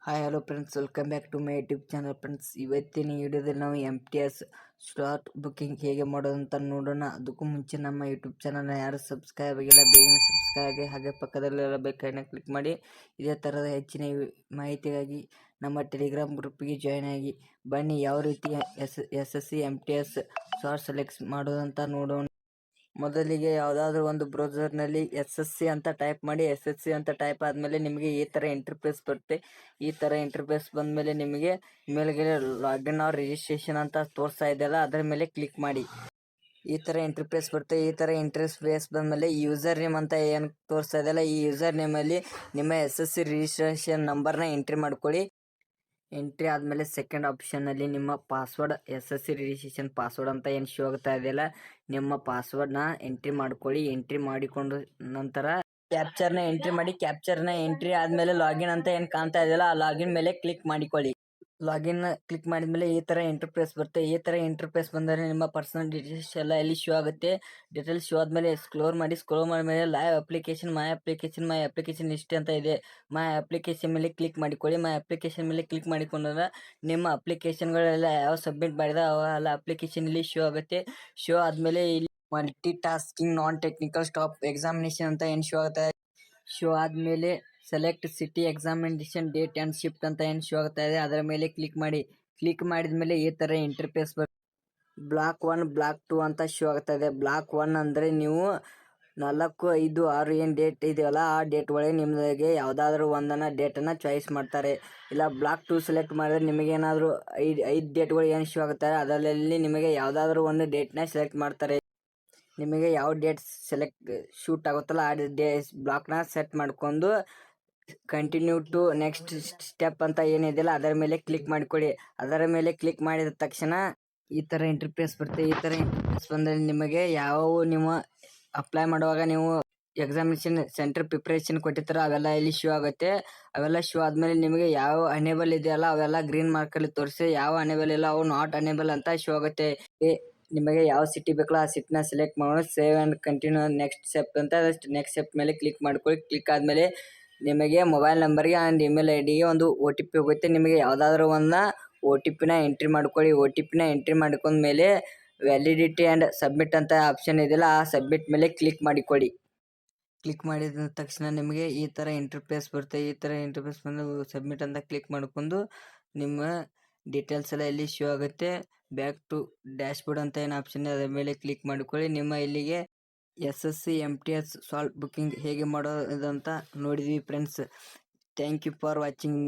Hi hello friends, welcome back to my YouTube channel friends. ಇವತ್ತಿನ ವಿಡಿಯೋದಲ್ಲಿ ನಾವು MTS slot booking ಹೇಗೆ ಮಾಡೋದಂತ ನೋಡೋಣ. ಅದಕ್ಕೂ ಮುಂಚೆ ನಮ್ಮ ಯೂಟ್ಯೂಬ್ ಚಾನಲ್ನ ಯಾರು ಸಬ್ಸ್ಕ್ರೈಬ್ ಆಗಿಲ್ಲ ಬೇಗನೆ ಸಬ್ಸ್ಕ್ರೈಬ್ ಆಗಿ, ಹಾಗೆ ಪಕ್ಕದಲ್ಲಿರೋ ಬೆಲ್ ಕ್ಲಿಕ್ ಮಾಡಿ. ಇದೇ ಥರದ ಹೆಚ್ಚಿನ ಮಾಹಿತಿಗಾಗಿ ನಮ್ಮ ಟೆಲಿಗ್ರಾಮ್ ಗ್ರೂಪಿಗೆ ಜಾಯ್ನ್ ಆಗಿ. ಬನ್ನಿ ಯಾವ ರೀತಿ SSC MTS ಸ್ಲಾಟ್ ಸೆಲೆಕ್ಟ್ ಮಾಡೋದಂತ ನೋಡೋಣ. ಮೊದಲಿಗೆ ಯಾವುದಾದ್ರೂ ಒಂದು ಬ್ರೌಸರ್ನಲ್ಲಿ SSC ಅಂತ ಟೈಪ್ ಮಾಡಿ. SSC ಅಂತ ಟೈಪ್ ಆದಮೇಲೆ ನಿಮಗೆ ಈ ಥರ ಇಂಟರ್ಫೇಸ್ ಬರುತ್ತೆ. ಈ ಥರ ಇಂಟರ್ಫೇಸ್ ಬಂದಮೇಲೆ ನಿಮಗೆ ಮೇಲ್ಗಡೆ ಲಾಗಿನ್ ಆರ್ ರಿಜಿಸ್ಟ್ರೇಷನ್ ಅಂತ ತೋರಿಸ್ತಾ ಇದೆಯಲ್ಲ, ಅದರ ಮೇಲೆ ಕ್ಲಿಕ್ ಮಾಡಿ. ಈ ಥರ ಇಂಟರ್ಫೇಸ್ ಬರುತ್ತೆ. ಈ ಥರ ಇಂಟರ್ಫೇಸ್ ಬಂದಮೇಲೆ ಯೂಸರ್ ನೇಮ್ ಅಂತ ಏನು ತೋರಿಸ್ತಾ ಇದೆಯಲ್ಲ, ಈ ಯೂಸರ್ ನೇಮಲ್ಲಿ ನಿಮ್ಮ SSC ರಿಜಿಸ್ಟ್ರೇಷನ್ ನಂಬರ್ನ ಎಂಟ್ರಿ ಮಾಡ್ಕೊಳ್ಳಿ. ಎಂಟ್ರಿ ಆದಮೇಲೆ ಸೆಕೆಂಡ್ ಆಪ್ಷನ್ನಲ್ಲಿ ನಿಮ್ಮ ಪಾಸ್ವರ್ಡ್, SSC ರಿಜಿಸ್ಟ್ರೇಷನ್ ಪಾಸ್ವರ್ಡ್ ಅಂತ ಏನು ಶೋ ಆಗ್ತಾ ಇದೆಯಲ್ಲ, ನಿಮ್ಮ ಪಾಸ್ವರ್ಡ್ನ ಎಂಟ್ರಿ ಮಾಡ್ಕೊಳ್ಳಿ. ಎಂಟ್ರಿ ಮಾಡಿಕೊಂಡು ನಂತರ ಕ್ಯಾಪ್ಚರ್ನ ಎಂಟ್ರಿ ಮಾಡಿ. ಕ್ಯಾಪ್ಚರ್ನ ಎಂಟ್ರಿ ಆದಮೇಲೆ ಲಾಗಿನ್ ಅಂತ ಏನು ಕಾಣ್ತಾ ಇದೆಯಲ್ಲ, ಆ ಲಾಗಿನ್ ಮೇಲೆ ಕ್ಲಿಕ್ ಮಾಡಿಕೊಳ್ಳಿ. ಲಾಗಿನ್ ಕ್ಲಿಕ್ ಮಾಡಿದ್ಮೇಲೆ ಈ ಥರ ಇಂಟರ್ಫೇಸ್ ಬರುತ್ತೆ. ಈ ಥರ ಇಂಟರ್ಫೇಸ್ ಬಂದರೆ ನಿಮ್ಮ ಪರ್ಸನಲ್ ಡೀಟೇಲ್ಸ್ ಎಲ್ಲ ಇಲ್ಲಿ ಶೋ ಆಗುತ್ತೆ. ಡೀಟೇಲ್ಸ್ ಶೋ ಆದಮೇಲೆ ಸ್ಕ್ರೋಲ್ ಮಾಡಿದ್ಮೇಲೆ ಲೈವ್ ಅಪ್ಲಿಕೇಶನ್, ಮೈ ಅಪ್ಲಿಕೇಶನ್ ಇಷ್ಟೇ ಅಂತ ಇದೆ. ಮೈ ಅಪ್ಲಿಕೇಶನ್ ಮೇಲೆ ಕ್ಲಿಕ್ ಮಾಡಿಕೊಳ್ಳಿ. ಮೈ ಅಪ್ಲಿಕೇಶನ್ ಮೇಲೆ ಕ್ಲಿಕ್ ಮಾಡಿಕೊಂಡ್ರೆ ನಿಮ್ಮ ಅಪ್ಲಿಕೇಶನ್ಗಳೆಲ್ಲ ಯಾವ ಸಬ್ಮಿಟ್ ಮಾಡಿದ ಅವೆಲ್ಲ ಅಪ್ಲಿಕೇಶನ್ ಇಲ್ಲಿ ಶೋ ಆಗುತ್ತೆ. ಶೋ ಆದಮೇಲೆ ಇಲ್ಲಿ multi tasking non technical stop examination ಅಂತ ಏನು ಶೋ ಆಗುತ್ತೆ. ಶೋ ಆದಮೇಲೆ select city examination date and shift ಅಂತ ಏನು ಶೋ ಆಗ್ತಾ ಇದೆ, ಅದರ ಮೇಲೆ ಕ್ಲಿಕ್ ಮಾಡಿ. ಕ್ಲಿಕ್ ಮಾಡಿದ್ಮೇಲೆ ಈ ಥರ ಇಂಟರ್ಫೇಸ್ ಬರುತ್ತೆ. ಬ್ಲಾಕ್ 1, ಬ್ಲಾಕ್ 2 ಅಂತ ಶೋ ಆಗ್ತಾ ಇದೆ. ಬ್ಲಾಕ್ 1 ಅಂದರೆ ನೀವು 4, 5, 6 ಏನು ಡೇಟ್ ಇದೆಯಲ್ಲ, ಆ ಡೇಟ್ ಒಳಗೆ ನಿಮಗೆ ಯಾವುದಾದ್ರೂ ಒಂದನ್ನು ಡೇಟನ್ನು ಚಾಯ್ಸ್ ಮಾಡ್ತಾರೆ. ಇಲ್ಲ ಬ್ಲಾಕ್ 2 ಸೆಲೆಕ್ಟ್ ಮಾಡಿದ್ರೆ ನಿಮಗೇನಾದರೂ 5 ಡೇಟ್ಗಳು ಏನು ಶೋ ಆಗುತ್ತಾರೆ, ಅದರಲ್ಲಿ ನಿಮಗೆ ಯಾವುದಾದ್ರೂ ಒಂದು ಡೇಟ್ನ ಸೆಲೆಕ್ಟ್ ಮಾಡ್ತಾರೆ. ನಿಮಗೆ ಯಾವ ಡೇಟ್ ಶೂಟ್ ಆಗುತ್ತಲ್ಲ ಆ ಬ್ಲಾಕ್ನ ಸೆಟ್ ಮಾಡ್ಕೊಂಡು ಕಂಟಿನ್ಯೂ ಟು ನೆಕ್ಸ್ಟ್ ಸ್ಟೆಪ್ ಅಂತ ಏನಿದೆಯಲ್ಲ ಅದರ ಮೇಲೆ ಕ್ಲಿಕ್ ಮಾಡಿಕೊಳ್ಳಿ. ಅದರ ಮೇಲೆ ಕ್ಲಿಕ್ ಮಾಡಿದ ತಕ್ಷಣ ಈ ಥರ ಇಂಟರ್ಫೇಸ್ ಬರುತ್ತೆ. ಈ ಥರ ಇಂಟರ್ಫೇಸ್ ಬಂದರೆ ನಿಮಗೆ ಯಾವ ನೀವು ಅಪ್ಲೈ ಮಾಡುವಾಗ ನೀವು ಎಕ್ಸಾಮಿನೇಷನ್ ಸೆಂಟರ್ ಪ್ರಿಪ್ರೇಷನ್ ಕೊಟ್ಟಿರ್ತಾರೋ ಅವೆಲ್ಲ ಇಲ್ಲಿ ಶೋ ಆಗುತ್ತೆ. ಅವೆಲ್ಲ ಶೋ ಆದಮೇಲೆ ನಿಮಗೆ ಯಾವ ಅನೇಬಲ್ ಇದೆಯಲ್ಲ ಅವೆಲ್ಲ ಗ್ರೀನ್ ಮಾರ್ಕಲ್ಲಿ ತೋರಿಸಿ, ಯಾವ ಅನೇಬಲ್ ಇಲ್ಲ ಅವು ನಾಟ್ ಅನೇಬಲ್ ಅಂತ ಶೋ ಆಗುತ್ತೆ. ನಿಮಗೆ ಯಾವ ಸಿಟಿ ಬೇಕಲ್ಲ ಆ ಸಿಟಿನ ಸೆಲೆಕ್ಟ್ ಮಾಡೋಣ. Save and continue next step ಅಂತ ನೆಕ್ಸ್ಟ್ ಸ್ಟೆಪ್ ಮೇಲೆ ಕ್ಲಿಕ್ ಮಾಡ್ಕೊಳ್ಳಿ. ಕ್ಲಿಕ್ ಆದಮೇಲೆ ನಿಮಗೆ ಮೊಬೈಲ್ ನಂಬರ್ಗೆ ಆ್ಯಂಡ್ ಇಮೇಲ್ ಐಡಿಗೆ ಒಂದು OTP ಹೋಗುತ್ತೆ. ನಿಮಗೆ ಯಾವುದಾದ್ರೂ ಒಂದು OTPನ ಎಂಟ್ರಿ ಮಾಡ್ಕೊಳ್ಳಿ. OTPನ ಎಂಟ್ರಿ ಮಾಡ್ಕೊಂಡ್ಮೇಲೆ ವ್ಯಾಲಿಡಿಟಿ ಆ್ಯಂಡ್ ಸಬ್ಮಿಟ್ ಅಂತ ಆಪ್ಷನ್ ಇದೆಯಲ್ಲ, ಆ ಸಬ್ಮಿಟ್ ಮೇಲೆ ಕ್ಲಿಕ್ ಮಾಡಿಕೊಳ್ಳಿ. ಕ್ಲಿಕ್ ಮಾಡಿದ ತಕ್ಷಣ ನಿಮಗೆ ಈ ಥರ ಇಂಟರ್ಫೇಸ್ ಬರುತ್ತೆ. ಈ ಥರ ಇಂಟರ್ಫೇಸ್ ಬಂದು ಸಬ್ಮಿಟ್ ಅಂತ ಕ್ಲಿಕ್ ಮಾಡ್ಕೊಂಡು ನಿಮ್ಮ ಡೀಟೇಲ್ಸ್ ಎಲ್ಲ ಇಲ್ಲಿ ಶೋ ಆಗುತ್ತೆ. ಬ್ಯಾಕ್ ಟು ಡ್ಯಾಶ್ಬೋರ್ಡ್ ಅಂತ ಏನು ಆಪ್ಷನ್ ಇದೆ ಅದರ ಮೇಲೆ ಕ್ಲಿಕ್ ಮಾಡಿಕೊಳ್ಳಿ. ನಿಮ್ಮ ಇಲ್ಲಿಗೆ SSC MTS ಸ್ಲಾಟ್ ಬುಕ್ಕಿಂಗ್ ಹೇಗೆ ಮಾಡೋದಂತ ನೋಡಿದ್ವಿ friends. Thank you for watching.